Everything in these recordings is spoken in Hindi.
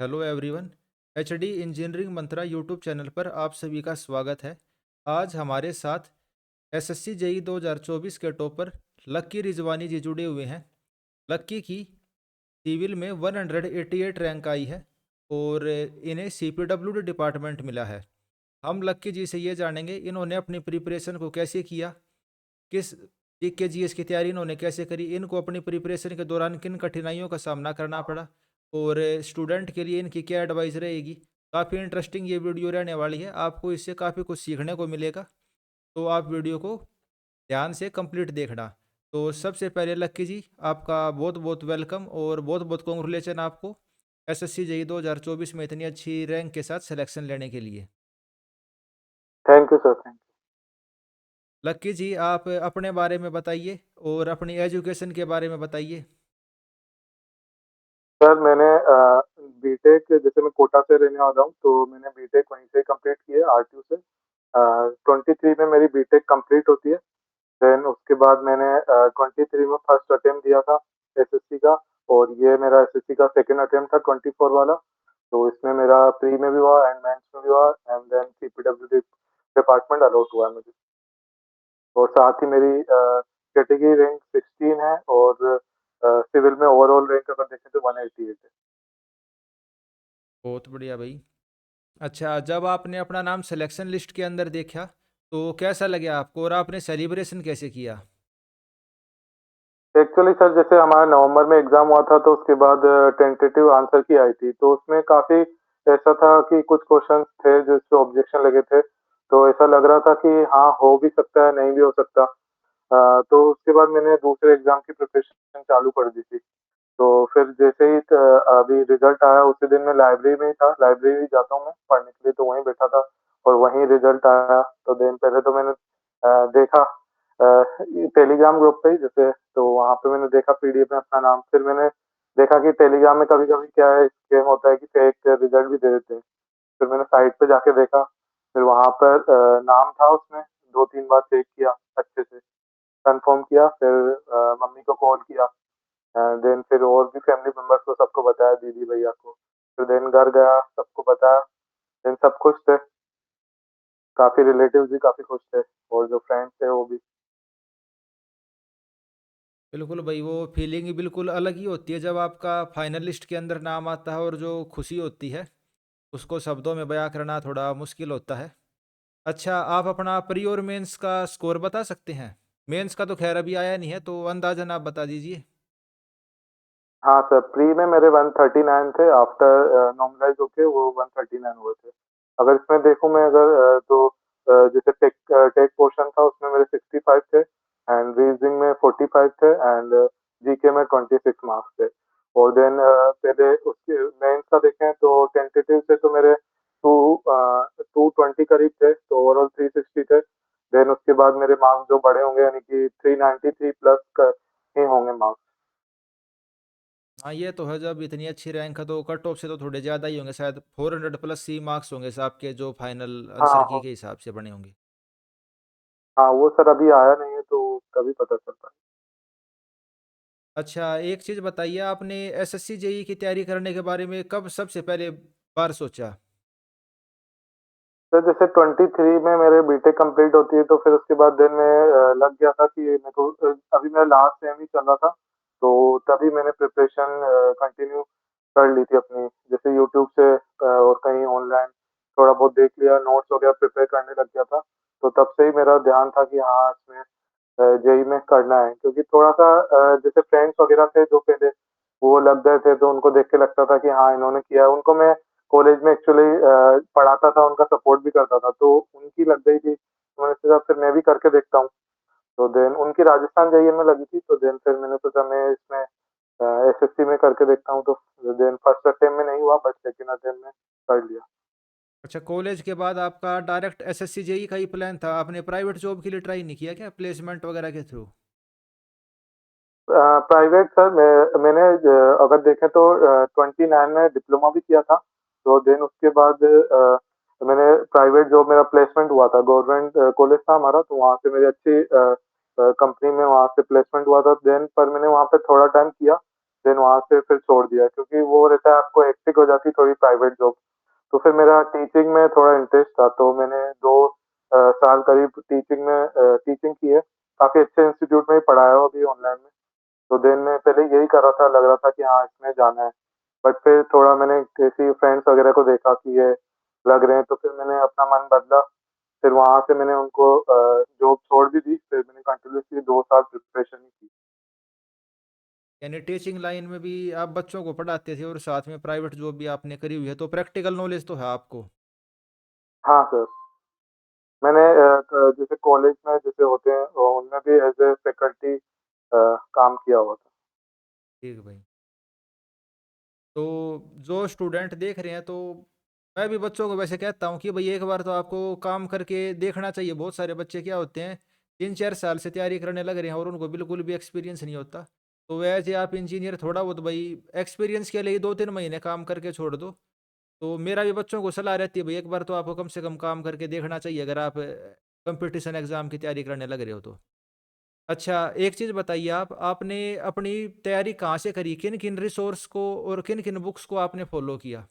Hello everyone. एचडी इंजीनियरिंग मंत्रा यूट्यूब चैनल पर आप सभी का स्वागत है। आज हमारे साथ एसएससी जेई 2024 के टॉपर लक्की रिजवानी जी जुड़े हुए हैं। लक्की की सिविल में 188 रैंक आई है और इन्हें सीपीडब्ल्यूडी डिपार्टमेंट मिला है। हम लक्की जी से ये जानेंगे इन्होंने अपनी प्रिपरेशन को कैसे किया, किस के जीएस की तैयारी इन्होंने कैसे करी, इनको अपनी प्रिपरेशन के दौरान किन कठिनाइयों का सामना करना पड़ा और स्टूडेंट के लिए इनकी क्या एडवाइस रहेगी। काफ़ी इंटरेस्टिंग ये वीडियो रहने वाली है, आपको इससे काफ़ी कुछ सीखने को मिलेगा। तो आप वीडियो को ध्यान से कंप्लीट देखना। तो सबसे पहले लक्की जी, आपका बहुत बहुत वेलकम और बहुत बहुत कॉन्ग्रेचुलेसन आपको एसएससी जेई 2024 में इतनी अच्छी रैंक के साथ सिलेक्शन लेने के लिए। Thank you sir, thank you. Lucky ji, आप अपने बारे में बताइए और अपनी एजुकेशन के बारे में बताइए। सर मैंने बीटेक, जैसे मैं कोटा से रहने वाला हूँ, तो मैंने बीटेक वहीं से कंप्लीट की है, आरटीयू से। 23 में मेरी बीटेक कंप्लीट होती है। देन उसके बाद मैंने 23 में फर्स्ट अटेम्प्ट दिया था एसएससी का, और ये मेरा एसएससी का सेकंड अटेम्प्ट था 24 वाला। तो इसमें मेरा प्री में भी हुआ एंड मेंस में भी हुआ, and then CPWD department allot हुआ है मुझे। और साथ ही मेरी कैटेगरी रैंक 16 है, और सिविल में ओवरऑल रैंक अगर देखें तो 188 है। बहुत बढ़िया भाई। अच्छा, जब आपने अपना नाम सिलेक्शन लिस्ट के अंदर देखा तो कैसा लगा आपको और आपने सेलिब्रेशन कैसे किया? एक्चुअली सर, जैसे हमारा नवंबर में एग्जाम हुआ था, तो उसके बाद टेंटेटिव आंसर की आई थी, तो उसमें काफी ऐसा था कि कुछ क्वेश्चंस थे जिसपे ऑब्जेक्शन लगे थे। तो ऐसा लग रहा था कि हाँ, हो भी सकता है, नहीं भी हो सकता। तो उसके बाद मैंने दूसरे एग्जाम की प्रिपरेशन चालू कर दी थी। तो फिर जैसे ही अभी रिजल्ट आया, उसी दिन मैं लाइब्रेरी में ही था। लाइब्रेरी जाता हूँ मैं पढ़ने के लिए, तो वहीं बैठा था और वहीं रिजल्ट आया। तो दिन पहले तो मैंने देखा टेलीग्राम ग्रुप पे ही, जैसे तो वहां पे मैंने देखा पीडीएफ में अपना नाम। फिर मैंने देखा कि टेलीग्राम में कभी कभी क्या है, स्कैम होता है कि फेक रिजल्ट भी दे देते हैं। फिर मैंने साइट पे जाके देखा। फिर वहां पर नाम था उसमें, दो तीन बार चेक किया, अच्छे से कंफर्म किया। फिर मम्मी को कॉल किया, देन फिर और भी फैमिली मेंबर्स को सबको बताया, दीदी भैया को। फिर देन घर गया, सबको बताया। देन सब खुश थे, काफी रिलेटिव्स भी काफी खुश थे, और जो फ्रेंड्स थे वो भी। बिल्कुल भाई, वो फीलिंग ही बिल्कुल अलग ही होती है जब आपका फाइनल लिस्ट के अंदर नाम आता है, और जो खुशी होती है उसको शब्दों में बयां करना थोड़ा मुश्किल होता है। अच्छा, आप अपना प्री और मेंस का स्कोर बता सकते हैं? मेंस का तो खैर अभी आया नहीं है, तो अंदाजन आप बता दीजिए। हाँ सर, प्री में मेरे 139 थे, आफ्टर नॉर्मलाइज होके वो 139 हुए थे। अगर इसमें देखूं मैं, अगर तो जैसे टेक टेक पोर्शन था, उसमें मेरे 65 थे, एंड रीजनिंग में 45 थे, एंड जीके में 26 मार्क्स थे। और देन पहले उसके मेंस का देखें तो टेंटेटिव से तो मेरे 220 करीब थे, तो ओवरऑल 360 थे। देन उसके बाद मेरे मार्क्स जो बड़े होंगे, यानी कि 393 प्लस ही होंगे मार्क्स। हाँ, ये तो है, जब इतनी अच्छी रैंक है तो कट ऑफ से तो थोड़े ज़्यादा ही होंगे, शायद 400 प्लस सी मार्क्स होंगे आपके जो फाइनल आंसर की हाँ के हिसाब से बने होंगे। हाँ, वो सर अभी आया नहीं है, तो तभी पता चल पाएगा। अच्छा, एक चीज़ बताइए, आपने एसएससी जेई की तैयारी करने के बारे में कब सबसे पहले बार सोचा? सर जैसे 23 में मेरे बीटेक कंप्लीट होती है, तो फिर उसके बाद देन मैं लग गया था कि मेरे को अभी मेरा लास्ट सेम ही चल रहा था। तो तभी मैंने प्रिपरेशन कंटिन्यू कर ली थी अपनी, जैसे यूट्यूब से और कहीं ऑनलाइन थोड़ा बहुत देख लिया, नोट्स वगैरह प्रिपेयर करने लग गया था। तो तब से ही मेरा ध्यान था कि हाँ, इसमें जेई में करना है, क्योंकि थोड़ा सा जैसे फ्रेंड्स वगैरह थे जो पहले वो लग गए थे, तो उनको देख के लगता था कि हाँ, इन्होंने किया है। उनको मैं कॉलेज में एक्चुअली पढ़ाता था, उनका सपोर्ट भी करता था, तो उनकी लग गई थी, तो मैंने सोचा फिर मैं भी करके देखता हूँ। तो देन उनकी राजस्थान जेईई में लगी थी, तो देन फिर मैंने सोचा मैं इसमें एसएससी में करके देखता हूँ। तो देन फर्स्ट अटेम्प्ट में नहीं हुआ, बट सेकंड अटेम्प्ट में कर लिया। अच्छा, कॉलेज के बाद आपका डायरेक्ट एसएससी जेई का ही प्लान था? आपने प्राइवेट जॉब के लिए ट्राई नहीं किया क्या, प्लेसमेंट वगैरह के थ्रू? प्राइवेट सर, मैंने अगर देखें तो 29 में डिप्लोमा भी किया था। तो देन उसके बाद मैंने प्राइवेट जॉब, मेरा प्लेसमेंट हुआ था, गवर्नमेंट कॉलेज था हमारा, तो वहाँ से मेरी अच्छी कंपनी में वहाँ से प्लेसमेंट हुआ था। देन पर मैंने वहाँ पे थोड़ा टाइम किया, देन वहाँ से फिर छोड़ दिया क्योंकि वो रहता है आपको हेक्टिक हो जाती है थोड़ी प्राइवेट जॉब। तो फिर मेरा टीचिंग में थोड़ा इंटरेस्ट था तो मैंने 2 साल करीब टीचिंग की है। काफ़ी अच्छे इंस्टीट्यूट में ही पढ़ाया हूँ अभी ऑनलाइन में। तो देन मैं पहले यही कर रहा था, लग रहा था कि हाँ, इसमें जाना है। बट फिर थोड़ा मैंने किसी फ्रेंड्स वगैरह को देखा कि ये लग रहे हैं तो फिर मैंने अपना मन बदला। फिर वहाँ से मैंने उनको जॉब छोड़ भी दी, फिर मैंने कंटिन्यूअसली 2 साल प्रिपरेशन ही की। यानी टीचिंग लाइन में भी आप बच्चों को पढ़ाते थे और साथ में प्राइवेट जॉब भी आपने करी हुई है, तो प्रैक्टिकल नॉलेज तो है आपको। हाँ सर, मैंने जैसे कॉलेज में जैसे होते हैं उनमें भी एज़ ए फैकल्टी काम किया हुआ था। ठीक भाई। तो जो स्टूडेंट देख रहे हैं, तो मैं भी बच्चों को वैसे कहता हूँ कि भाई एक बार तो आपको काम करके देखना चाहिए। बहुत सारे बच्चे क्या होते हैं, 3-4 साल से तैयारी करने लग रहे हैं और उनको बिल्कुल भी एक्सपीरियंस नहीं होता। तो वैसे आप इंजीनियर थोड़ा बहुत भाई एक्सपीरियंस के लिए 2-3 महीने काम करके छोड़ दो। तो मेरा भी बच्चों को सलाह रहती है भाई एक बार तो आपको कम से कम काम करके देखना चाहिए, अगर आप कंपटीशन एग्जाम की तैयारी करने लग रहे हो तो। अच्छा, एक चीज़ बताइए, आप आपने अपनी तैयारी कहाँ से करी? किन-किन रिसोर्स को और किन-किन बुक्स को आपने फ़ॉलो किया?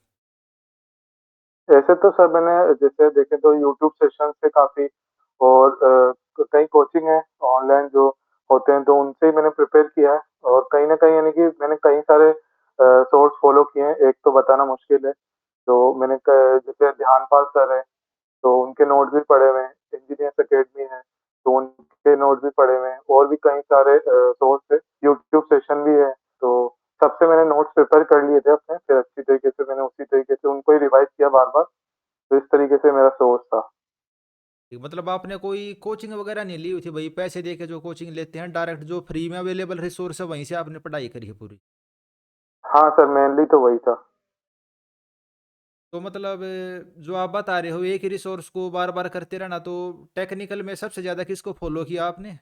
ऐसे तो सर मैंने जैसे देखें तो यूट्यूब सेशन से काफ़ी और कई कोचिंग है ऑनलाइन जो होते हैं तो उनसे ही मैंने प्रिपेयर किया है और कहीं न कहीं यानी कि मैंने कई सारे सोर्स फ़ॉलो किए हैं, एक तो बताना मुश्किल है। तो मैंने क जैसे ध्यानपाल सर हैं, तो उनके नोट्स भी पढ़े हुए हैं, इंजीनियर्स अकेडमी है, तो उनके नोट्स भी पढ़े हुए हैं और भी कई सारे सोर्स है, यूट्यूब सेशन भी है, तो सबसे मैंने नोट्स प्रिपेयर कर लिए थे अपने, फिर अच्छी तरीके से मैंने उसी तरीके से उनको ही रिवाइज़ किया बार-बार, तो इस तरीके से मेरा सोर्स था। मतलब आपने कोई कोचिंग वगैरह नहीं ली हुई थी भई, पैसे दे के जो कोचिंग लेते हैं, डायरेक्ट जो फ्री में अवेलेबल रिसोर्स है वहीं से आपने पढ़ाई करी है पूरी? हाँ सर, मेनली तो वही था। तो मतलब जो आप बता रहे हो एक ही रिसोर्स को बार-बार करते रहना, तो टेक्निकल में सबसे ज़्यादा किसको फ़ॉलो किया आपने?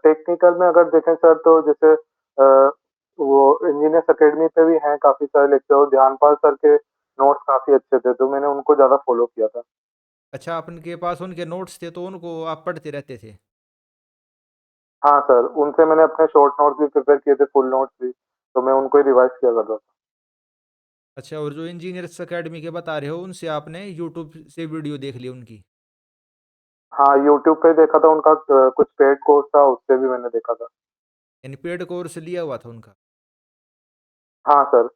टेक्निकल में अगर देखें सर तो जैसे वो इंजीनियर्स अकेडमी पे भी हैं काफ़ी सारे लेक्चर और ध्यानपाल सर के नोट्स काफ़ी अच्छे थे, तो मैंने उनको ज़्यादा फ़ॉलो किया था। अच्छा, आप उनके पास उनके नोट्स थे तो उनको आप पढ़ते रहते थे? हाँ सर, उनसे मैंने अपने शॉर्ट नोट्स भी प्रिपेयर किए थे, फुल नोट्स भी, तो मैं उनको ही रिवाइज़ किया करता था। अच्छा, और जो इंजीनियर्स अकेडमी के बता रहे हो उनसे आपने यूट्यूब से वीडियो देख ली उनकी? हाँ, यूट्यूब पे देखा था उनका कुछ पेड कोर्स था, उससे भी मैंने देखा था। यानी पेड कोर्स लिया हुआ था उनका? हाँ सर,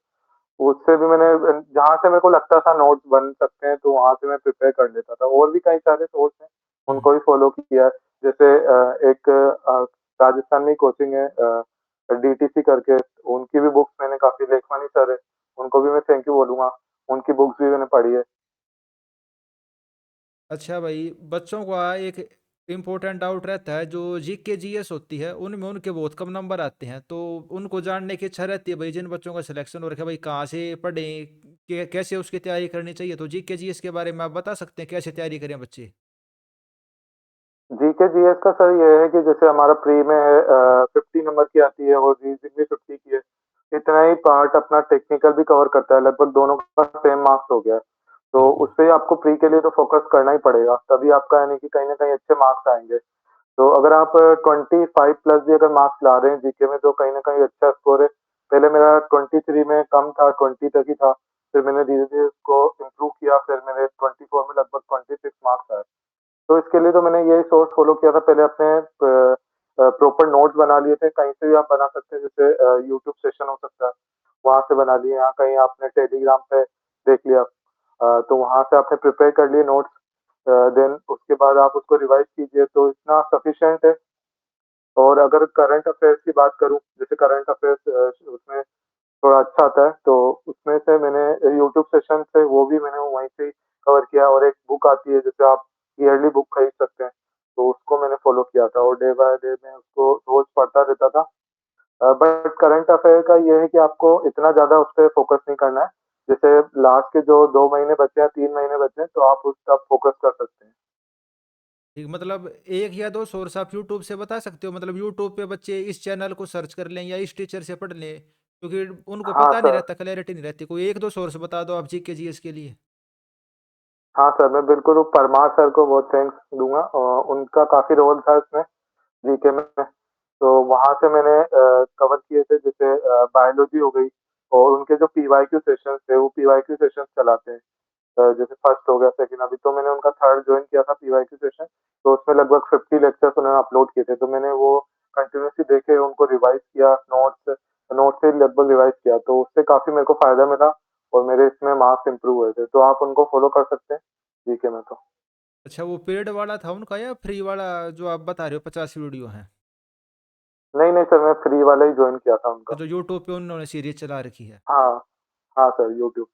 उससे भी मैंने जहाँ से मेरे को लगता था नोट्स बन सकते हैं, तो वहाँ से मैं प्रिपेयर कर लेता था। और भी कई सारे सोर्स हैं, हुँ। उनको भी फ़ॉलो किया है। जैसे एक राजस्थान में कोचिंग है डीटीसी करके, उनकी भी बुक्स मैंने काफ़ी लेखमानी सर है, उनको भी मैं थैंक यू बोलूँगा। उनकी बुक्स भी मैंने पढ़ी है। अच्छा भाई, बच्चों का एक इम्पोर्टेंट डाउट रहता है, जो जीके जीएस होती है उनमें उनके बहुत कम नंबर आते हैं, तो उनको जानने की इच्छा रहती है भाई जिन बच्चों का सिलेक्शन हो रखा है भाई कहाँ से पढ़ें, कैसे उसकी तैयारी करनी चाहिए, तो जीके जीएस के बारे में आप बता सकते हैं कैसे तैयारी करें बच्चे? जीके जीएस का सर ये है कि जैसे हमारा प्री में है 50 नंबर की आती है और रीजनिंग भी 50 की है। इतना ही पार्ट अपना टेक्निकल भी कवर करता है, लगभग दोनों का सेम मार्क्स हो गया। तो बिल्कुल। उसपे आपको प्री के लिए तो फोकस करना ही पड़ेगा, तभी आपका यानी कि कहीं न कहीं अच्छे मार्क्स आएँगे। तो अगर आप 25 प्लस भी अगर मार्क्स ला रहे हैं जीके में तो कहीं न कहीं अच्छा स्कोर है। पहले मेरा 23 में कम था, 20 तक ही था। फिर मैंने धीरे-धीरे उसको इम्प्रूव किया, फिर मेरे 24 में लगभग 26 मार्क्स आए। तो इसके लिए तो मैंने यही सोर्स फ़ॉलो किया था पहले अपने प्रॉपर नोट्स बना लिए थे, कहीं से भी आप बना सकते हैं जैसे यूट्यूब सेशन हो सकता है, वहाँ से बना लिए या कहीं आपने टेलीग्राम पे देख लिया। तो वहाँ से आपने प्रिपेयर कर लिए नोट्स देन उसके बाद आप उसको रिवाइज़ कीजिए तो इतना सफिशिएंट है। और अगर करंट अफ़ेयर्स की बात करूँ, जैसे करंट अफ़ेयर्स उसमें थोड़ा अच्छा आता है, तो उसमें से मैंने यूट्यूब सेशन से वो भी मैंने वहीं से ही कवर किया और एक बुक आती है, जैसे आप ईयरली बुक खरीद सकते हैं, तो उसको मैंने फ़ॉलो किया था और डे बाय डे मैं उसको रोज़ पढ़ता रहता था। बट करंट अफ़ेयर का ये है कि आपको इतना ज़्यादा उस पे फ़ोकस नहीं करना है। जैसे लास्ट के जो 2 महीने बचे हैं, 3 महीने बचे हैं, तो आप उस पे आप फ़ोकस कर सकते हैं। ठीक, मतलब एक या दो सोर्स आप यूट्यूब से बता सकते हो, मतलब यूट्यूब पे बच्चे इस चैनल को सर्च कर लें या इस टीचर से पढ़ लें, क्योंकि उनको हाँ पता नहीं सर। रहता, क्लैरिटी नहीं रहती, कोई एक दो सोर्स बता दो आप जीके जीएस के लिए। हाँ सर, मैं बिल्कुल वो परमार सर को बहुत थैंक्स दूँगा उनका काफ़ी रोल था इसमें जीके में। तो वहाँ से मैंने कवर किए थे, जैसे बायोलॉजी हो गई, और उनके जो पीवाईक्यू सेशंस थे, वो पीवाईक्यू सेशंस चलाते हैं। जैसे फर्स्ट हो गया, सेकंड, अभी तो मैंने उनका थर्ड जॉइन किया था पीवाईक्यू सेशन, तो उसमें लगभग 50 लेक्चर्स उन्होंने अपलोड किए थे, तो मैंने वो कंटिन्यूअसली देखे, उनको रिवाइज किया, नोट्स नोट्स से लगभग रिवाइज किया, तो उससे काफी मेरे को फायदा मिला, और मेरे इसमें मार्क्स इंप्रूव हुए थे, तो आप उनको फॉलो कर सकते हैं जीके में तो। अच्छा, वो पेड वाला था उनका या फ्री वाला जो आप बता रहे हो 50 वीडियो हैं? नहीं नहीं सर, मैं फ्री वाला ही ज्वाइन किया था तो उनका। जो यूट्यूब पे उन्होंने सीरीज चला रखी है। हाँ हाँ सर, यूट्यूब।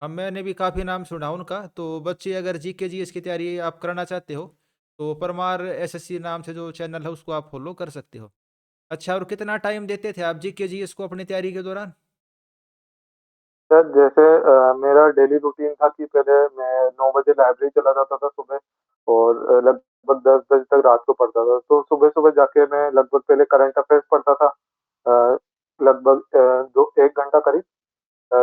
अब मैंने भी काफ़ी नाम सुना उनका। तो बच्चे अगर जीके जीएस की तैयारी आप करना चाहते हो तो परमार एसएससी नाम से जो चैनल है उसको आप फॉलो कर सकते हो। अच्छा, और कितना टाइम देते थे आप जीके जीएस को अपनी तैयारी के दौरान? सर जैसे मेरा डेली रूटीन था कि पहले मैं 9 बजे लाइब्रेरी चला जाता था सुबह, और लगभग 10 बजे तक रात को पढ़ता था, तो सुबह सुबह जाके मैं लगभग पहले करंट अफेयर्स पढ़ता था, अ, लगभग दो एक घंटा करीब,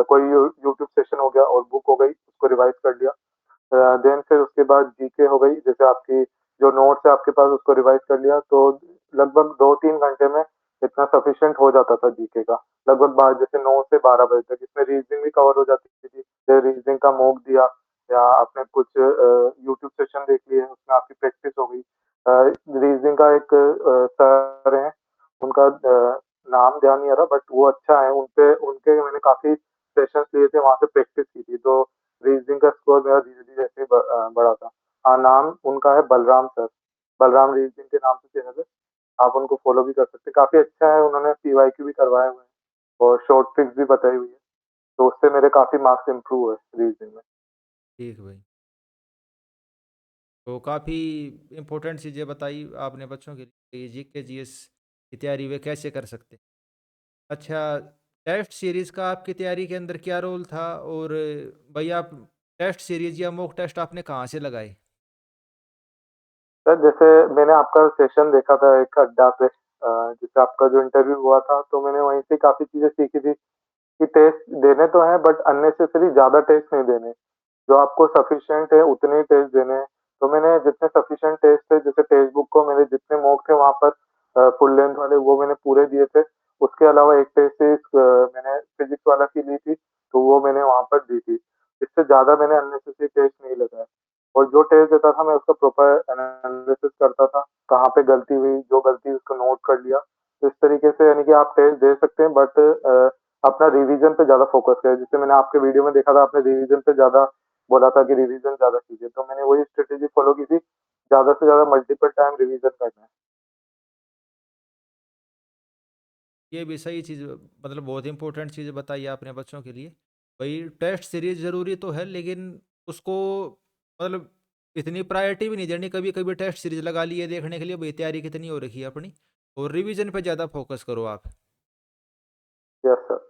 कोई यूट्यूब सेशन हो गया और बुक हो गई, उसको रिवाइज कर लिया। देन फिर उसके बाद जीके हो गई, जैसे आपकी जो नोट्स है आपके पास, उसको रिवाइज कर लिया, तो लगभग 2-3 घंटे में इतना सफिशिएंट हो जाता था जीके का, लगभग जैसे 9 से 12 बजे तक। इसमें रीजनिंग भी कवर हो जाती थी, जैसे रीजनिंग का मॉक दिया, या आपने कुछ यूट्यूब सेशन देख लिए, उसमें आपकी प्रैक्टिस हो गई। रीजनिंग का एक सर है, उनका नाम ध्यान नहीं आ रहा, बट वो अच्छा है, उनपे उनके मैंने काफी सेशंस लिए थे, वहां से प्रैक्टिस की थी, तो रीजनिंग का स्कोर मेरा धीरे-धीरे ऐसे ही बढ़ा था। हाँ, नाम उनका है बलराम सर, बलराम रीजनिंग के नाम से चैनल है, आप उनको फॉलो भी कर सकते हैं। काफ़ी अच्छा है, उन्होंने पीवाईक्यू भी करवाए हुए हैं और शॉर्ट ट्रिक्स भी बताई हुई है, तो उससे मेरे काफ़ी मार्क्स इम्प्रूव हुए रीजनिंग में। ठीक भाई। तो काफ़ी इम्पोर्टेंट चीज़ें बताई आपने बच्चों के लिए जीके जीएस की तैयारी वे कैसे कर सकते। अच्छा, टेस्ट सीरीज़ का आपकी तैयारी के अंदर क्या रोल था? और भाई आप टेस्ट सीरीज़ या मॉक टेस्ट आपने कहाँ से लगाए? सर जैसे मैंने आपका सेशन देखा था एक अड्डा पे, जैसे आपका जो इंटरव्यू हुआ था, तो मैंने वहीं से काफ़ी चीज़ें सीखी थी कि टेस्ट देने तो हैं, बट अननेसेसरी ज़्यादा टेस्ट नहीं देने। जो आपको सफिशिएंट है उतने ही टेस्ट देने हैं। तो मैंने जितने सफिशिएंट टेस्ट थे, जैसे टेक्स्ट बुक को मेरे जितने मॉक थे वहाँ पर फुल लेंथ वाले, वो मैंने पूरे दिए थे। उसके अलावा एक टेस्ट सीरीज़ मैंने फिज़िक्स वाला की ली थी, तो वो मैंने वहाँ पर दी थी। इससे ज़्यादा मैंने अननेसेसरी टेस्ट नहीं लगाए, और जो टेस्ट देता था मैं उसका प्रॉपर एनालिसिस करता था, कहाँ पे गलती हुई, जो गलती हुई उसको नोट कर लिया। तो इस तरीके से यानी कि आप टेस्ट दे सकते हैं, बट अपना रिवीजन पे ज़्यादा फोकस करें। जैसे मैंने आपके वीडियो में देखा था, आपने रिवीजन पे ज़्यादा बोला था कि रिवीजन ज़्यादा कीजिए, तो मैंने वही स्ट्रेटेजी फॉलो की थी, ज़्यादा से ज़्यादा मल्टीपल टाइम रिवीजन करना है। ये भी सही चीज़, मतलब बहुत इंपॉर्टेंट चीज़ बताई आपने बच्चों के लिए। भाई टेस्ट सीरीज ज़रूरी तो है, लेकिन उसको मतलब इतनी प्रायोरिटी भी नहीं देनी। कभी कभी टेस्ट सीरीज लगा लिए देखने के लिए भाई तैयारी कितनी हो रखी है अपनी, और रिवीजन पे ज़्यादा फोकस करो आप। Yes sir.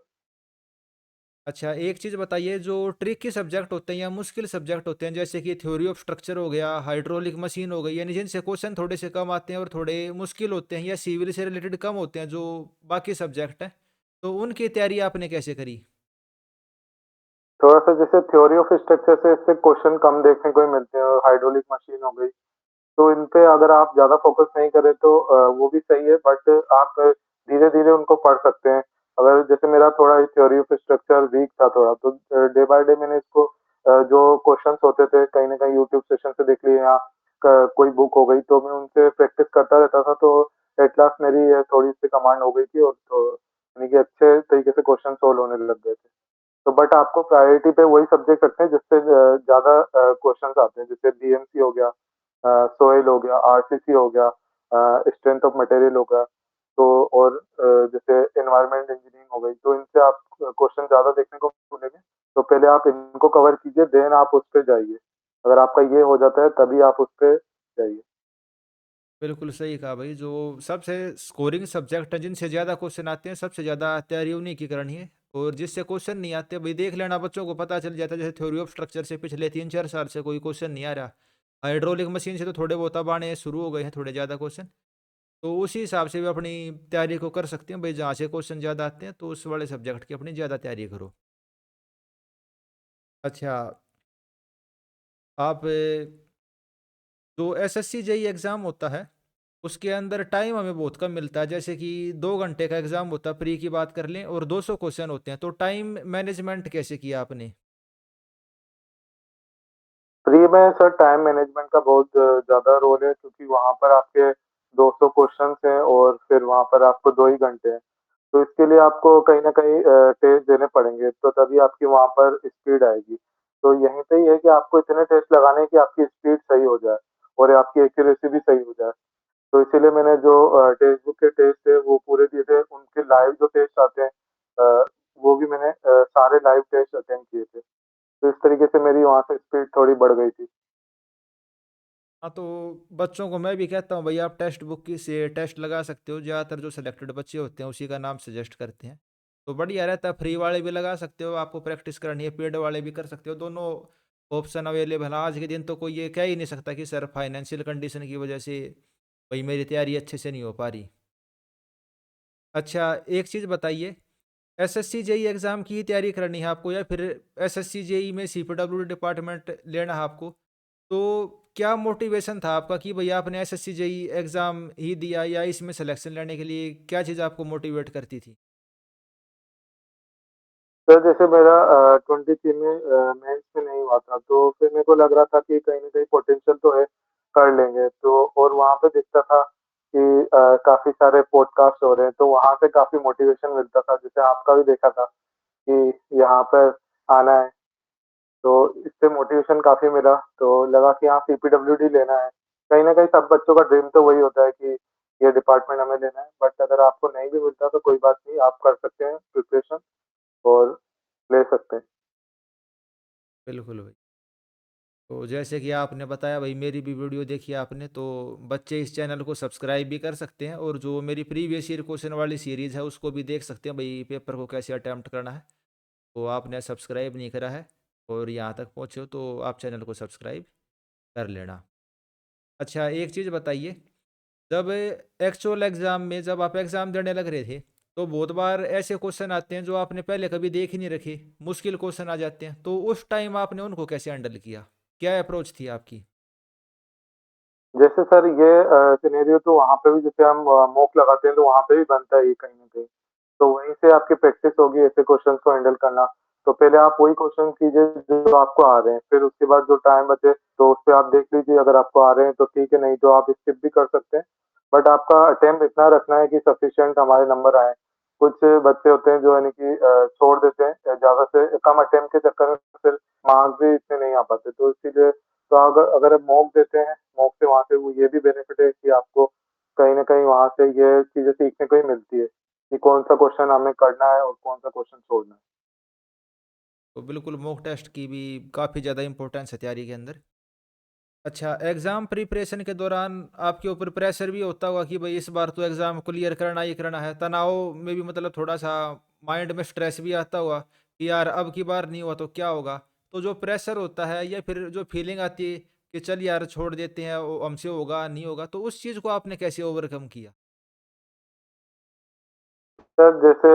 अच्छा, एक चीज़ बताइए, जो ट्रिकी सब्जेक्ट होते हैं या मुश्किल सब्जेक्ट होते हैं, जैसे कि थ्योरी ऑफ स्ट्रक्चर हो गया, हाइड्रोलिक मशीन हो गई, यानी जिनसे क्वेश्चन थोड़े से कम आते हैं और थोड़े मुश्किल होते हैं, या सिविल से रिलेटेड कम होते हैं जो बाकी सब्जेक्ट हैं, तो उनकी तैयारी आपने कैसे करी? थोड़ा-सा जैसे थ्योरी ऑफ स्ट्रक्चर से इससे क्वेश्चन कम देखने को ही मिलते हैं, और हाइड्रोलिक मशीन हो गई, तो इन पे अगर आप ज़्यादा फ़ोकस नहीं करें तो वो भी सही है, बट आप धीरे-धीरे उनको पढ़ सकते हैं। अगर जैसे मेरा थोड़ा थ्योरी ऑफ स्ट्रक्चर वीक था थोड़ा, तो डे बाय डे मैंने इसको जो क्वेश्चन्स होते थे कहीं न कहीं यूट्यूब सेशन से देख लिए, या क कोई बुक हो गई, तो मैं उनसे प्रैक्टिस करता रहता था, तो एट लास्ट मेरी थोड़ी-सी कमांड हो गई थी, और तो यानी कि अच्छे तरीके से क्वेश्चन सॉल्व होने लग गए थे। तो बट आपको प्रायोरिटी पे वही सब्जेक्ट रखने हैं जिससे ज़्यादा क्वेश्चंस आते हैं, जैसे बीएमसी हो गया, सोइल हो गया, आरसीसी हो गया, स्ट्रेंथ ऑफ मटेरियल हो गया, तो और जैसे एनवायरनमेंट इंजीनियरिंग हो गई, तो इनसे आप क्वेश्चन ज़्यादा देखने को मिलेंगे। तो पहले आप इनको कवर कीजिए, देन आप उस पे जाइए। अगर आपका ये हो जाता है तभी आप उस पे जाइए। बिल्कुल सही कहा भाई। जो सबसे स्कोरिंग सब्जेक्ट है, जिनसे ज़्यादा क्वेश्चन आते हैं, सबसे ज़्यादा तैयारी उन्हीं की करनी है। और जिससे क्वेश्चन नहीं आते भाई देख लेना, बच्चों को पता चल जाता है। जैसे थ्योरी ऑफ स्ट्रक्चर से पिछले 3-4 साल से कोई क्वेश्चन नहीं आ रहा। हाइड्रोलिक मशीन से तो थोड़े बहुत अब आने शुरू हो गए हैं, थोड़े ज़्यादा क्वेश्चन। तो उसी हिसाब से भी अपनी तैयारी को कर सकते हैं भाई। जहाँ से क्वेश्चन ज़्यादा आते हैं तो उस वाले सब्जेक्ट की अपनी ज़्यादा तैयारी करो। अच्छा, आप जो एसएससी जेई एग्ज़ाम होता है, उसके अंदर टाइम हमें बहुत कम मिलता है, जैसे कि 2 घंटे का एग्जाम होता है, प्री की बात कर लें, और 200 क्वेश्चन होते हैं, तो टाइम मैनेजमेंट कैसे किया आपने? प्री में सर टाइम मैनेजमेंट का बहुत ज़्यादा रोल है, क्योंकि वहाँ पर आपके 200 क्वेश्चंस हैं और फिर वहाँ पर आपको 2 ही घंटे हैं। तो इसके लिए आपको कहीं न कहीं टेस्ट देने पड़ेंगे, तो तभी आपकी वहाँ पर स्पीड आएगी। तो यहीं पे ही है कि आपको इतने टेस्ट लगाने हैं कि आपकी स्पीड सही हो जाए और आपकी एक्यूरेसी भी सही हो जाए। तो इसीलिए मैंने जो टेक्स्ट बुक के टेस्ट है वो पूरे दिए थे, उनके लाइव जो टेस्ट आते हैं वो भी मैंने सारे लाइव टेस्ट अटेंड किए थे। तो इस तरीके से मेरी वहाँ से स्पीड थोड़ी बढ़ गई थी। हाँ, तो बच्चों को मैं भी कहता हूँ, भाई आप टेक्स्ट बुक की से टेस्ट लगा सकते हो, ज़्यादातर जो सिलेक्टेड बच्चे होते हैं उसी का नाम सजेस्ट करते हैं। तो बढ़िया रहता है, फ्री वाले भी लगा सकते हो, आपको प्रैक्टिस करनी है, पेड वाले भी कर सकते हो, दोनों ऑप्शन अवेलेबल है। आज के दिन तो कोई ये कह ही नहीं सकता कि सर फाइनेंशियल कंडीशन की वजह से भाई मेरी तैयारी अच्छे से नहीं हो पा रही। अच्छा, एक चीज़ बताइए, एसएससी जेई एग्ज़ाम की ही तैयारी करनी है आपको, या फिर एसएससी जेई में सीपीडब्ल्यूडी डिपार्टमेंट लेना है आपको? तो क्या मोटिवेशन था आपका कि भई आपने एसएससी जेई एग्ज़ाम ही दिया, या इसमें सिलेक्शन लेने के लिए क्या चीज़ आपको मोटिवेट करती थी? सर जैसे मेरा 23 में मेंस में नहीं हुआ था, तो फिर मेरे को लग रहा था कि कहीं न कहीं पोटेंशियल तो है, कर लेंगे। तो और वहाँ पे दिखता था कि काफ़ी सारे पॉडकास्ट हो रहे हैं, तो वहाँ से काफ़ी मोटिवेशन मिलता था। जैसे आपका भी देखा था कि यहाँ पर आना है, तो इससे मोटिवेशन काफ़ी मिला, तो लगा कि हाँ, सीपीडब्ल्यूडी लेना है। कहीं न कहीं सब बच्चों का ड्रीम तो वही होता है कि ये डिपार्टमेंट हमें लेना है, बट अगर आपको नहीं भी मिलता तो कोई बात नहीं, आप कर सकते हैं प्रिपरेशन और ले सकते हैं। बिल्कुल भाई। तो जैसे कि आपने बताया भाई, मेरी भी वीडियो देखी आपने, तो बच्चे इस चैनल को सब्सक्राइब भी कर सकते हैं, और जो मेरी प्रीवियस ईयर क्वेश्चन वाली सीरीज़ है उसको भी देख सकते हैं भाई, पेपर को कैसे अटेम्प्ट करना है। तो आपने सब्सक्राइब नहीं करा है और यहाँ तक पहुँचे हो, तो आप चैनल को सब्सक्राइब कर लेना। अच्छा, एक चीज़ बताइए, जब एक्चुअल एग्ज़ाम में जब आप एग्ज़ाम देने लग रहे थे, तो बहुत बार ऐसे क्वेश्चन आते हैं जो आपने पहले कभी देख ही नहीं रखे, मुश्किल क्वेश्चन आ जाते हैं, तो उस टाइम आपने उनको कैसे हैंडल किया? क्या अप्रोच थी आपकी? जैसे सर ये सिनेरियो तो वहाँ पे भी जैसे हम मॉक लगाते हैं तो वहाँ पे भी बनता है ये कहीं न कहीं। तो वहीं से आपकी प्रैक्टिस होगी ऐसे क्वेश्चन्स को हैंडल करना। तो पहले आप वही क्वेश्चन कीजिए जो आपको आ रहे हैं, फिर उसके बाद जो टाइम बचे तो उसपे आप देख लीजिए, अगर आपको आ रहे हैं तो ठीक है, नहीं तो आप स्किप भी कर सकते हैं। बट आपका अटेम्प्ट इतना रखना है कि सफिशिएंट हमारे नंबर आएँ। कुछ बच्चे होते हैं जो यानी कि छोड़ देते हैं ज़्यादा से कम अटेम्प्ट के चक्कर में, फिर मार्क्स भी इतने नहीं आ पाते। तो इसीलिए तो अगर अगर आप मॉक देते हैं, मॉक से वहाँ से वो ये भी बेनिफिट है कि आपको कहीं न कहीं वहाँ से ये चीज़ें सीखने को ही मिलती है, कि कौन-सा क्वेश्चन हमें करना है और कौन-सा क्वेश्चन छोड़ना है। तो बिल्कुल मॉक टेस्ट की भी काफ़ी ज़्यादा इम्पोर्टेंस है तैयारी के अंदर। अच्छा, एग्ज़ाम प्रिपरेशन के दौरान आपके ऊपर प्रेशर भी होता होगा कि भई इस बार तो एग्ज़ाम क्लियर करना ही करना है। तनाव में भी मतलब थोड़ा-सा माइंड में स्ट्रेस भी आता होगा कि यार अब की बार नहीं हुआ तो क्या होगा? तो जो प्रेशर होता है, या फिर जो फीलिंग आती है कि चल यार छोड़ देते हैं, वो हमसे होगा, नहीं होगा, तो उस चीज़ को आपने कैसे ओवरकम किया? सर जैसे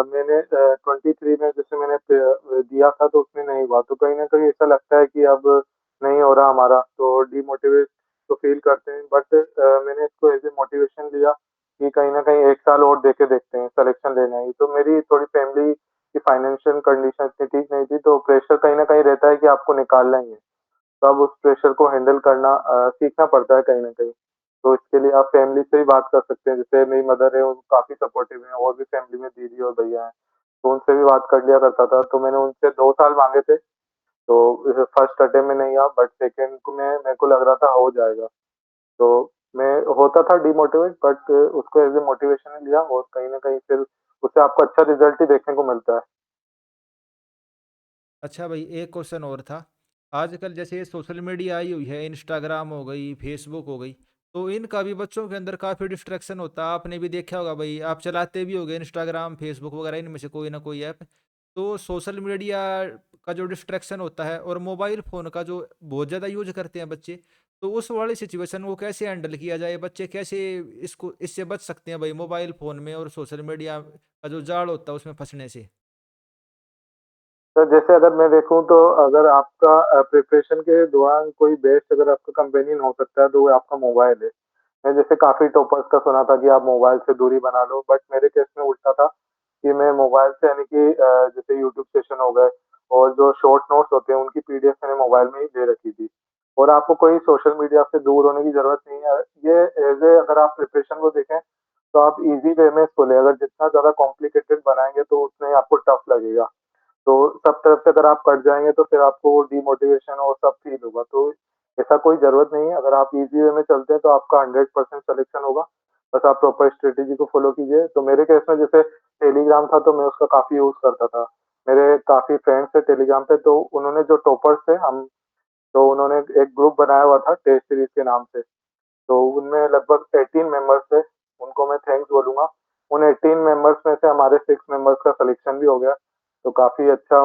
मैंने 23 में जैसे मैंने दिया था तो उसमें नहीं हुआ, तो कहीं न कहीं ऐसा लगता है कि अब नहीं हो रहा हमारा, तो डिमोटिवेट तो फ़ील करते हैं। बट मैंने इसको एज़ ए मोटिवेशन लिया कि कहीं न कहीं 1 साल और दे के देखते हैं, सिलेक्शन लेना ही। तो मेरी थोड़ी फैमिली की फाइनेंशियल कंडीशन इतनी ठीक नहीं थी, तो प्रेशर कहीं न कहीं रहता है कि आपको निकालना ही है। तो अब उस प्रेशर को हैंडल करना सीखना पड़ता है कहीं न कहीं। तो इसके लिए आप फैमिली से ही बात कर सकते हैं। जैसे मेरी मदर है, वो काफ़ी सपोर्टिव हैं, और भी फैमिली में दीदी और भैया हैं, तो उनसे भी बात कर लिया करता था। तो मैंने उनसे 2 साल माँगे थे, तो फर्स्ट अटेम्प्ट में नहीं हुआ, बट सेकंड को में मेरे को लग रहा था हो जाएगा। तो मैं होता था डिमोटिवेट, बट उसको एज़ ए मोटिवेशन ही लिया, और कहीं न कहीं फिर उससे आपको अच्छा रिज़ल्ट ही देखने को मिलता है। अच्छा भाई, एक क्वेश्चन और था। आजकल जैसे सोशल मीडिया आई हुई है, इंस्टाग्राम हो गई, फेसबुक हो गई, तो इनका भी बच्चों के अंदर काफ़ी डिस्ट्रैक्शन होता है। आपने भी देखा होगा भाई, आप चलाते भी होगे इंस्टाग्राम, फेसबुक वगैरह, इनमें से कोई ना कोई ऐप। तो सोशल मीडिया का जो डिस्ट्रैक्शन होता है, और मोबाइल फ़ोन का जो बहुत ज़्यादा यूज़ करते हैं बच्चे, तो उस वाली सिचुएशन को कैसे हैंडल किया जाए? बच्चे कैसे इसको इससे बच सकते हैं भाई, मोबाइल फ़ोन में और सोशल मीडिया का जो जाल होता है उसमें फँसने से? सर जैसे अगर मैं देखूँ तो अगर आपका प्रिपरेशन के दौरान कोई बेस्ट अगर आपका कंपेनियन हो सकता है तो वो आपका मोबाइल है। जैसे काफ़ी टॉपर्स का सुना था कि आप मोबाइल से दूरी बना लो, बट मेरे केस में उल्टा था कि मैं मोबाइल से यानी कि जैसे यूट्यूब सेशन हो गए और जो शॉर्ट नोट्स होते हैं उनकी पीडीएफ मैंने मोबाइल में ही ले रखी थी। और आपको कोई सोशल मीडिया से दूर होने की ज़रूरत नहीं है। ये ऐज़ ए अगर आप प्रिपरेशन को देखें तो आप ईज़ी वे में इसको लें, अगर जितना ज़्यादा कॉम्प्लिकेटेड बनाएँगे तो उतना ही आपको टफ लगेगा। तो सब तरफ से अगर आप कट जाएँगे तो फिर आपको डिमोटिवेशन और सब फ़ील होगा। तो ऐसा कोई ज़रूरत नहीं है, अगर आप ईज़ी वे में चलते हैं तो आपका 100% सिलेक्शन होगा। बस आप प्रॉपर स्ट्रैटेजी को फ़ॉलो कीजिए। तो मेरे केस में जैसे टेलीग्राम था तो मैं उसका काफ़ी यूज़ करता था। मेरे काफ़ी फ्रेंड्स थे टेलीग्राम पे, तो उन्होंने जो टॉपर्स थे हम, तो उन्होंने एक ग्रुप बनाया हुआ था टेस्ट सीरीज़ के नाम से। तो उनमें लगभग 18 मेंबर्स थे, उनको मैं थैंक्स बोलूँगा। उन 18 मेंबर्स में से हमारे 6 मेंबर्स का सिलेक्शन भी हो गया, तो काफ़ी अच्छा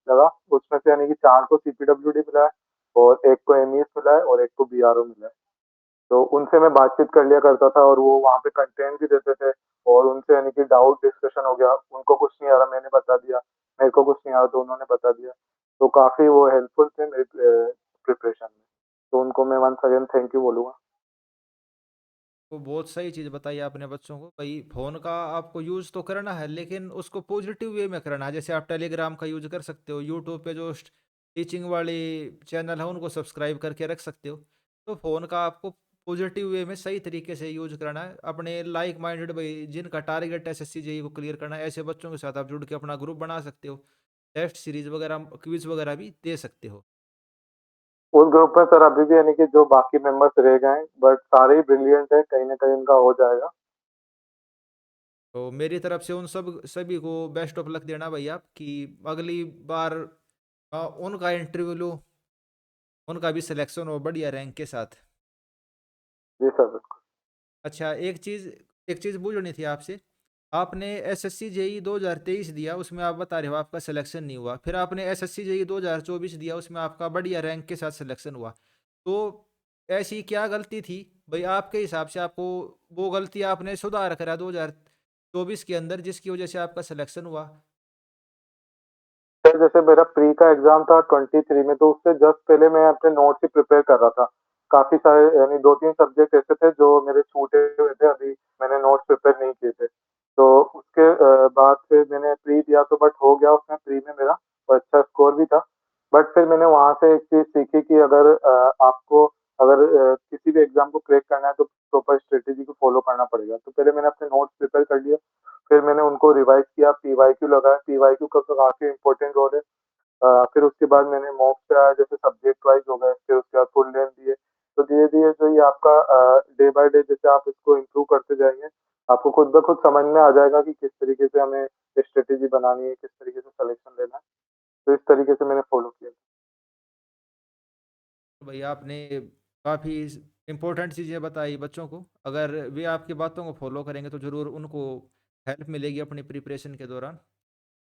लगा। उसमें से यानी कि 4 को सीपीडब्ल्यूडी मिला है और 1 को एमईएस मिला है और 1 को बीआरओ मिला है। तो उनसे मैं बातचीत कर लिया करता था और वो वहाँ पे कंटेंट भी देते थे और उनसे यानी कि डाउट डिस्कशन हो गया। उनको कुछ नहीं आ रहा मैंने बता दिया, मेरे को कुछ नहीं आ रहा तो उन्होंने बता दिया। तो काफ़ी वो हेल्पफुल थे मेरी प्रिपरेशन में। तो उनको मैं वन्स अगेन थैंक यू बोलूँगा। तो बहुत सही चीज़ बताई आपने बच्चों को भाई, फ़ोन का आपको यूज़ तो करना है लेकिन उसको पॉजिटिव वे में करना है। जैसे आप टेलीग्राम का यूज़ कर सकते हो, यूट्यूब पे जो टीचिंग वाले चैनल है उनको सब्सक्राइब करके रख सकते हो। तो फ़ोन का आपको पॉजिटिव वे में सही तरीके से यूज़ करना है। अपने लाइक माइंडेड भाई जिनका टारगेट एसएससी जेई को क्लियर करना है, ऐसे बच्चों के साथ आप जुड़ के अपना ग्रुप बना सकते हो। टेस्ट सीरीज वगैरह क्विज वगैरह भी दे सकते हो। उस ग्रुप में सर अभी भी यानी कि जो बाकी मेंबर्स रह गए हैं, बट सारे ही ब्रिलियंट हैं, कहीं न कहीं उनका हो जाएगा। तो मेरी तरफ से उन सब सभी को बेस्ट ऑफ लक देना भाई आप कि अगली बार उनका इंटरव्यू लो, उनका भी सिलेक्शन हो बढ़िया रैंक के साथ। जी सर, बिल्कुल। अच्छा, एक चीज़ पूछनी थी आपसे। आपने एसएससी जेई 2023 दिया, उसमें आप बता रहे हो आपका सिलेक्शन नहीं हुआ। फिर आपने एसएससी जेई 2024 दिया, उसमें आपका बढ़िया रैंक के साथ सिलेक्शन हुआ। तो ऐसी क्या गलती थी भाई आपके हिसाब से, आपको वो गलती आपने सुधार करा 2024 के अंदर जिसकी वजह से आपका सिलेक्शन हुआ? सर जैसे मेरा प्री का एग्ज़ाम था 23 में, तो उससे जस्ट पहले मैं अपने नोट्स ही प्रिपेयर कर रहा था। काफ़ी सारे यानी 2-3 सब्जेक्ट ऐसे थे जो मेरे छूटे हुए थे, अभी मैंने नोट्स प्रिपेयर नहीं किए थे। तो उसके बाद फिर मैंने प्री दिया तो बट हो गया उसमें प्री में मेरा और अच्छा स्कोर भी था। बट फिर मैंने वहाँ से एक चीज़ सीखी कि अगर आपको अगर किसी भी एग्ज़ाम को क्रैक करना है तो प्रॉपर स्ट्रैटेजी को फ़ॉलो करना पड़ेगा। तो पहले मैंने अपने नोट्स प्रिपेयर कर लिए, फिर मैंने उनको रिवाइज़ किया, पीवाईक्यू लगाया, पीवाईक्यू का तो काफ़ी इम्पोर्टेंट रोल है। फिर उसके बाद मैंने मॉक्स पे आया, जैसे सब्जेक्ट वाइज़ हो गए, फिर उसके बाद फुल लेंथ दिए। तो धीरे-धीरे जो ये आपका डे बाय डे जैसे आप इसको इम्प्रूव करते जाएँगे, आपको खुद ब खुद समझ में आ जाएगा कि किस तरीके से हमें स्ट्रैटेजी बनानी है, किस तरीके से सलेक्शन लेना है। तो इस तरीके से मैंने फ़ॉलो किया। तो भाई आपने काफ़ी इम्पोर्टेंट चीज़ें बताई बच्चों को। अगर वे आपकी बातों को फॉलो करेंगे तो ज़रूर उनको हेल्प मिलेगी अपनी प्रिपरेशन के दौरान।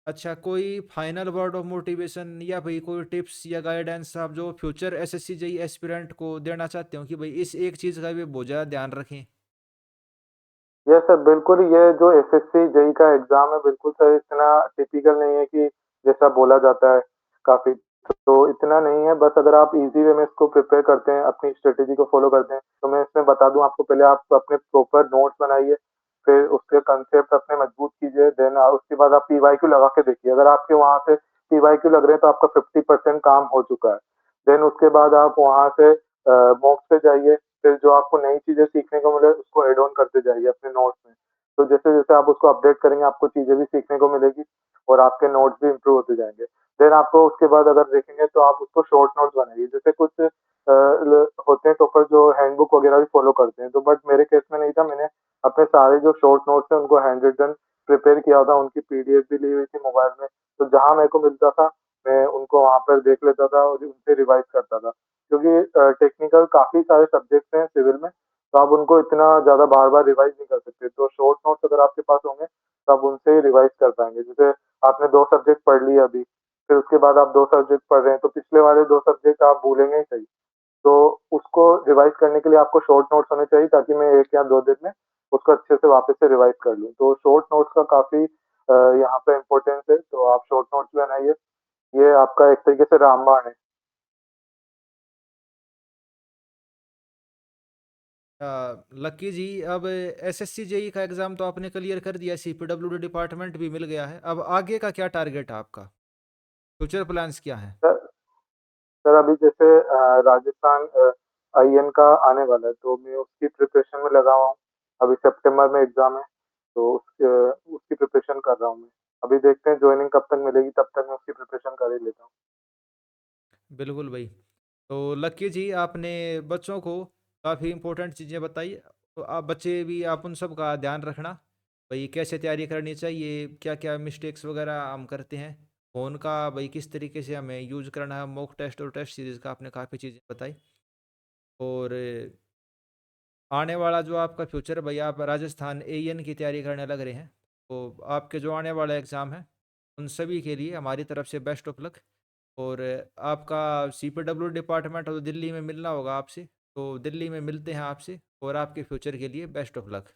अच्छा, कोई फाइनल वर्ड ऑफ मोटिवेशन या भाई कोई टिप्स या गाइडेंस आप जो फ्यूचर एसएससी जेई एस्पिरेंट को देना चाहते हो कि भाई इस एक चीज़ का भी बहुत ज़्यादा ध्यान रखें? यस सर, बिल्कुल ये जो एसएससी जेईई का एग्ज़ाम है बिल्कुल सर इतना टिपिकल नहीं है कि जैसा बोला जाता है काफ़ी, तो इतना नहीं है। बस अगर आप ईज़ी वे में इसको प्रिपेयर करते हैं, अपनी स्ट्रैटेजी को फ़ॉलो करते हैं, तो मैं इसमें बता दूँ आपको, पहले आप अपने प्रॉपर नोट्स बनाइए, फिर उसके कंसेप्ट अपने मजबूत कीजिए, देन उसके बाद आप पीवाईक्यू लगा के देखिए। अगर आपके वहाँ से पीवाईक्यू लग रहे हैं तो आपका 50% काम हो चुका है। देन उसके बाद आप वहाँ से मॉक्स पे जाइए, फिर जो आपको नई चीज़ें सीखने को मिले उसको ऐड ऑन करते जाइए अपने नोट्स में। तो जैसे-जैसे आप उसको अपडेट करेंगे आपको चीज़ें भी सीखने को मिलेगी और आपके नोट्स भी इम्प्रूव होते जाएँगे। देन आपको उसके बाद अगर देखेंगे तो आप उसको शॉर्ट नोट्स बनाइए। जैसे कुछ ल होते हैं टॉपर जो हैंडबुक वगैरह भी फ़ॉलो करते हैं, तो बट मेरे केस में नहीं था। मैंने अपने सारे जो शॉर्ट नोट्स हैं उनको हैंड रिटन प्रिपेयर किया था, उनकी पीडीएफ भी ली हुई थी मोबाइल में। तो जहाँ मेरे को मिलता था, मैं उनको वहाँ पर देख लेता था और उनसे रिवाइज़ करता था। क्योंकि टेक्निकल काफ़ी सारे सब्जेक्ट्स हैं सिविल में, तो आप उनको इतना ज़्यादा बार-बार रिवाइज़ नहीं कर सकते। तो शॉर्ट नोट्स अगर आपके पास होंगे, तो आप उनसे ही रिवाइज़ कर पाएँगे। जैसे आपने 2 सब्जेक्ट पढ़ लिए अभी, फिर उसके बाद आप 2 सब्जेक्ट पढ़ रहे हैं, तो पिछले वाले 2 सब्जेक्ट आप भूलेंगे ही सही। तो उसको रिवाइज़ करने के लिए आपको शॉर्ट नोट्स होने चाहिए ताकि मैं 1 या 2 दिन में उसको अच्छे से वापस से रिवाइज़ कर लूँ। तो शॉर्ट नोट्स का काफ़ी यहाँ पे इम्पोर्टेंस है, तो आप शॉर्ट नोट्स बनाइए। ये आपका एक तरीके से रामबाण है। लक्की जी, अब एसएससी जेई का एग्ज़ाम तो आपने क्लियर कर दिया, सीपीडब्ल्यूडी डिपार्टमेंट भी मिल गया है। अब आगे का क्या टारगेट है आपका? फ्यूचर प्लान्स क्या हैं? सर सर अभी जैसे राजस्थान आईएन का आने वाला है, तो मैं उसकी प्रिपरेशन में लगा हुआ हूँ। अभी सितंबर में एग्ज़ाम है, तो उसकी प्रिपरेशन कर रहा हूँ मैं। अभी देखते हैं जॉइनिंग कब तक मिलेगी, तब तक मैं उसकी प्रिपरेशन कर ही लेता हूँ। बिल्कुल भाई। तो लक्की जी, आपने बच्चों को काफ़ी इम्पोर्टेंट चीज़ें बताई। तो आप बच्चे भी, आप उन सब का ध्यान रखना भाई, कैसे तैयारी करनी चाहिए, क्या क्या मिस्टेक्स वगैरह हम करते हैं, फ़ोन का भाई किस तरीके से हमें यूज़ करना है, मॉक टेस्ट और टेस्ट सीरीज़ का आपने काफ़ी चीज़ें बताई। और आने वाला जो आपका फ्यूचर है भाई, आप राजस्थान एएन की तैयारी करने लग रहे हैं, तो आपके जो आने वाला एग्ज़ाम है उन सभी के लिए हमारी तरफ से बेस्ट ऑफ लक। और आपका सीपीडब्ल्यू डिपार्टमेंट तो दिल्ली में मिलना होगा आपसे, तो दिल्ली में मिलते हैं आपसे, और आपके फ्यूचर के लिए बेस्ट ऑफ लक।